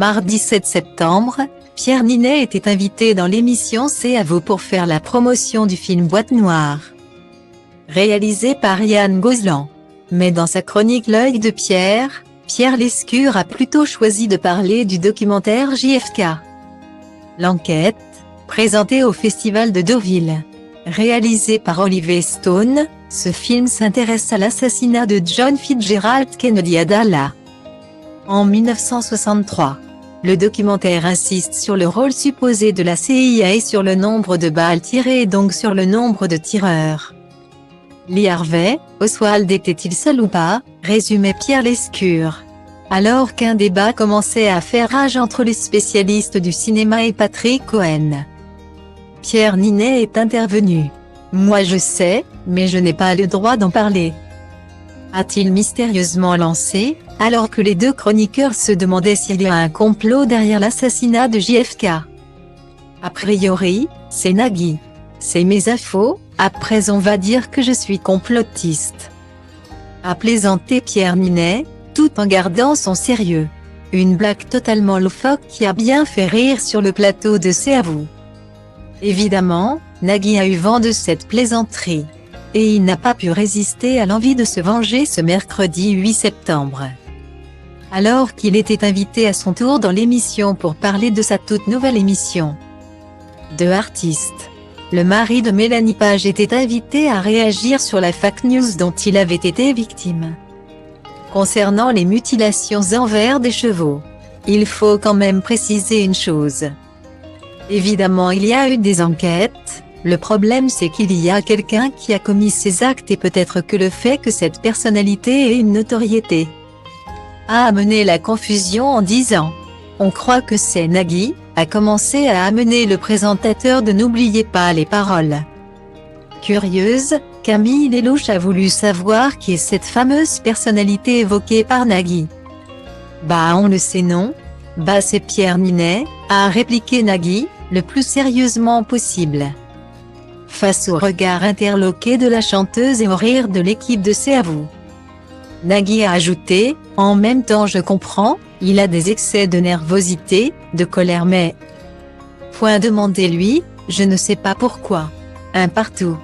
Mardi 7 septembre, Pierre Ninet était invité dans l'émission C'est à vous pour faire la promotion du film Boîte Noire, réalisé par Yann Gozlan. Mais dans sa chronique L'œil de Pierre, Pierre Lescure a plutôt choisi de parler du documentaire JFK. L'enquête, présenté au Festival de Deauville, réalisé par Oliver Stone, ce film s'intéresse à l'assassinat de John Fitzgerald Kennedy à Dallas en 1963. Le documentaire insiste sur le rôle supposé de la CIA et sur le nombre de balles tirées et donc sur le nombre de tireurs. Lee Harvey Oswald était-il seul ou pas, résumait Pierre Lescure. Alors qu'un débat commençait à faire rage entre les spécialistes du cinéma et Patrick Cohen, Pierre Ninet est intervenu. « Moi je sais, mais je n'ai pas le droit d'en parler », a-t-il mystérieusement lancé, alors que les deux chroniqueurs se demandaient s'il y a un complot derrière l'assassinat de JFK. A priori, c'est Nagui. C'est mes infos, après on va dire que je suis complotiste, a plaisanté Pierre Ninet, tout en gardant son sérieux. Une blague totalement loufoque qui a bien fait rire sur le plateau de C'est à vous. Évidemment, Nagui a eu vent de cette plaisanterie. Et il n'a pas pu résister à l'envie de se venger ce mercredi 8 septembre. Alors qu'il était invité à son tour dans l'émission pour parler de sa toute nouvelle émission de artiste, le mari de Mélanie Page était invité à réagir sur la fake news dont il avait été victime concernant les mutilations envers des chevaux. Il faut quand même préciser une chose. Évidemment, il y a eu des enquêtes. Le problème c'est qu'il y a quelqu'un qui a commis ces actes et peut-être que le fait que cette personnalité ait une notoriété a amené la confusion en disant « On croit que c'est Nagui », a commencé à amener le présentateur de N'oubliez pas les paroles. Curieuse, Camille Lelouch a voulu savoir qui est cette fameuse personnalité évoquée par Nagui. « Bah on le sait non ? Bah c'est Pierre Ninet », a répliqué Nagui, le plus sérieusement possible. Face au regard interloqué de la chanteuse et au rire de l'équipe de C'est à vous, Nagui a ajouté « En même temps je comprends, il a des excès de nervosité, de colère mais… » Demandez-lui, je ne sais pas pourquoi. Un partout.